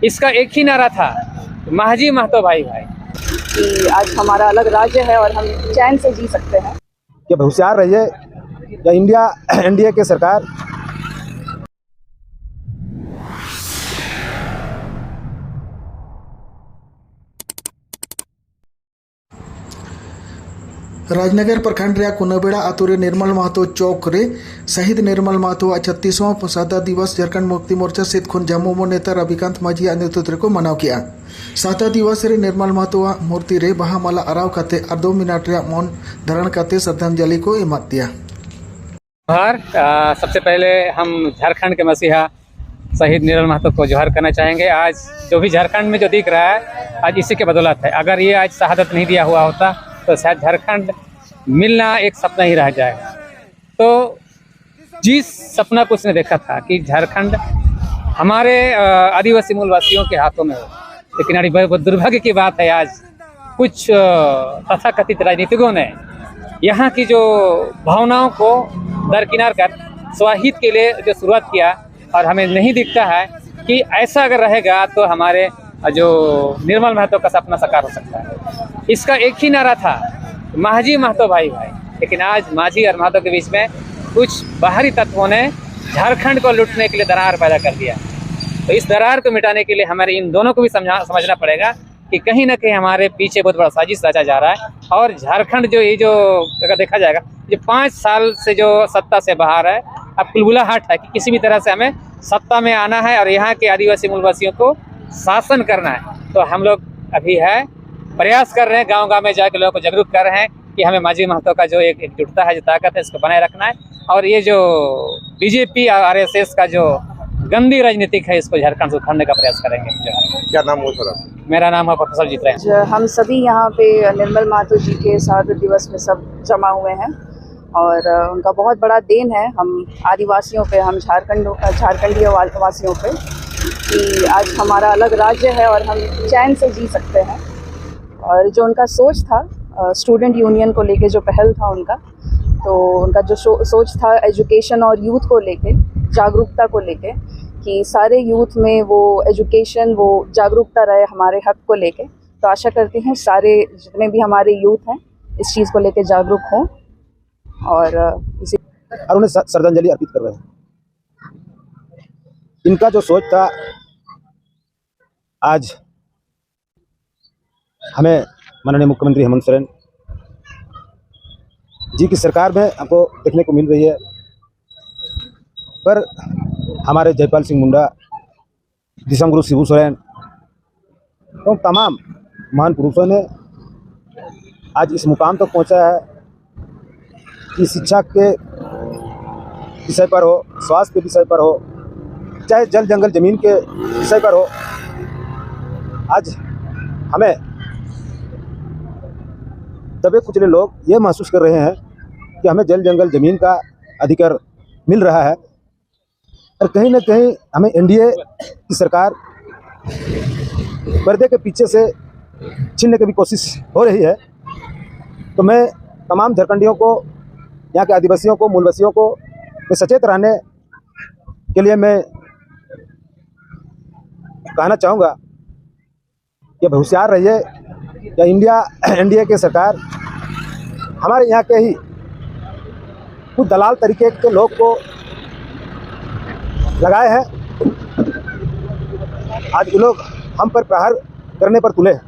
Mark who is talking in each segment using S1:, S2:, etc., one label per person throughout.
S1: इसका एक ही नारा था, महजी महतो भाई भाई।
S2: कि आज हमारा अलग राज्य है और हम चैन से जी सकते हैं।
S3: कि होशियार रहिए या इंडिया एनडीए की सरकार
S4: राजनगर प्रखंड रे कुनबेड़ा आतु रे निर्मल महतो चौक रे शहीद निर्मल महतो 36वां सादा दिवस झारखंड मुक्ति मोर्चा सेत खुन जामुमो नेता रविकांत माझी नेतृत्व को मनाव किया। सादा दिवस रे निर्मल महतो मूर्ति रे बहा माला आराव काते और 2 मिनट रे मौन धारण काते श्रद्धांजलि को एमत दिया।
S1: सबसे पहले हम झारखंड के मसीहा शहीद निर्मल महतो को जोहार करना चाहेंगे। आज जो भी झारखंड में जो दिख रहा है आज इसी के बदौलत है। अगर ये आज शहादत नहीं दिया हुआ होता तो शायद झारखंड मिलना एक सपना ही रह जाएगा। तो जिस सपना को उसने देखा था कि झारखंड हमारे आदिवासी मूलवासियों के हाथों में हो, लेकिन अभी बहुत दुर्भाग्य की बात है आज कुछ तथाकथित राजनीतिकों ने यहाँ की जो भावनाओं को दरकिनार कर स्वहित के लिए जो शुरुआत किया, और हमें नहीं दिखता है कि ऐसा अगर रहेगा तो हमारे जो निर्मल महतो का सपना साकार हो सकता है। इसका एक ही नारा था, महजी महतो भाई भाई। लेकिन आज माझी और महतो के बीच में कुछ बाहरी तत्वों ने झारखंड को लूटने के लिए दरार पैदा कर दिया। तो इस दरार को मिटाने के लिए हमारे इन दोनों को भी समझना पड़ेगा कि कहीं ना कहीं हमारे पीछे बहुत बड़ा साजिश रचा जा रहा है। और झारखंड जो ये जो अगर देखा जाएगा जो 5 साल से जो सत्ता से बाहर है, अब कुलबुलाहट है कि किसी भी तरह से हमें सत्ता में आना है और यहाँ के आदिवासी मूलवासियों को शासन करना है। तो हम लोग अभी है प्रयास कर रहे हैं, गांव-गांव में जाकर लोगों को जागरूक कर रहे हैं कि हमें माझी महतो का जो एक एकजुटता है, जो ताकत है, इसको बनाए रखना है। और ये जो बीजेपी और आरएसएस का जो गंदी राजनीतिक है, इसको झारखंड से उखाड़ने का प्रयास करेंगे।
S3: क्या नाम हो सर?
S1: मेरा नाम है प्रोफेसर जीत रहे हैं।
S2: हम सभी यहाँ पे निर्मल महतो जी के शहादत दिवस में सब जमा हुए हैं और उनका बहुत बड़ा देन है हम आदिवासियों पे, हम झारखंडीय वासियों पे, कि आज हमारा अलग राज्य है और हम चैन से जी सकते हैं। और जो उनका सोच था स्टूडेंट यूनियन को लेके, जो पहल था उनका, तो उनका जो सोच था एजुकेशन और यूथ को लेके, जागरूकता को लेके, कि सारे यूथ में वो एजुकेशन, वो जागरूकता रहे हमारे हक को लेके। तो आशा करती हूँ सारे जितने भी हमारे यूथ हैं इस चीज़ को लेके जागरूक हों और इसी
S3: और उन्हें श्रद्धांजलि अर्पित कर रहे हैं। इनका जो सोच था आज हमें माननीय मुख्यमंत्री हेमंत सोरेन जी की सरकार में हमको देखने को मिल रही है। पर हमारे जयपाल सिंह मुंडा, दिसम गुरु शिबू सोरेन तो तमाम महान पुरुषों ने आज इस मुकाम तक पहुंचा है कि शिक्षा के विषय पर हो, स्वास्थ्य के विषय पर हो, चाहे जल जंगल जमीन के विषय पर हो, आज हमें दबे कुचले लोग ये महसूस कर रहे हैं कि हमें जल जंगल जमीन का अधिकार मिल रहा है और कहीं ना कहीं हमें एनडीए की सरकार पर्दे के पीछे से छीनने की भी कोशिश हो रही है। तो मैं तमाम झारखंडियों को, यहाँ के आदिवासियों को, मूलवासियों को सचेत रहने के लिए मैं कहना चाहूँगा कि होशियार रहिए या इंडिया एनडीए की सरकार हमारे यहाँ के ही कुछ दलाल तरीके के लोग को लगाए हैं। आज ये लोग हम पर प्रहार करने पर तुले हैं।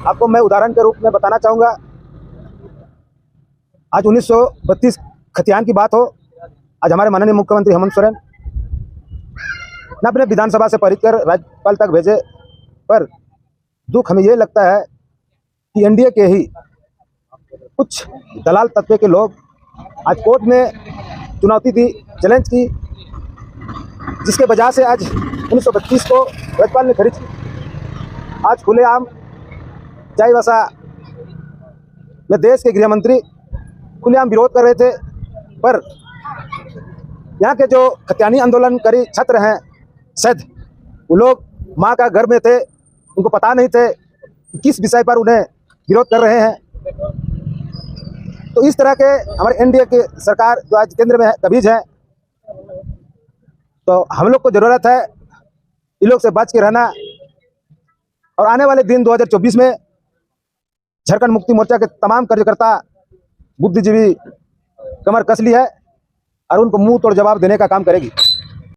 S3: आपको मैं उदाहरण के रूप में बताना चाहूँगा, आज 1932 खतियान की बात हो, आज हमारे माननीय मुख्यमंत्री हेमंत सोरेन ने अपने विधानसभा से पारित कर राज्यपाल तक भेजे। पर दुख हमें ये लगता है कि एनडीए के ही कुछ दलाल तत्व के लोग आज कोर्ट में चुनौती दी, चैलेंज की, जिसके वजह से आज 1932 को राज्यपाल ने खारिज की। आज खुलेआम चाईबासा में देश के गृह मंत्री खुलेआम विरोध कर रहे थे। पर यहाँ के जो खतियानी आंदोलनकारी छात्र हैं, शायद वो लोग माँ का घर में थे, उनको पता नहीं थे कि किस विषय पर उन्हें विरोध कर रहे हैं। तो इस तरह के हमारे एनडीए की सरकार जो आज केंद्र में है, कबीज है, तो हम लोग को ज़रूरत है इन लोग से बच के रहना। और आने वाले दिन 2024 में झारखंड मुक्ति मोर्चा के तमाम कार्यकर्ता बुद्धिजीवी कमर कस ली है और उनको मुंह तोड़ जवाब देने का काम करेगी।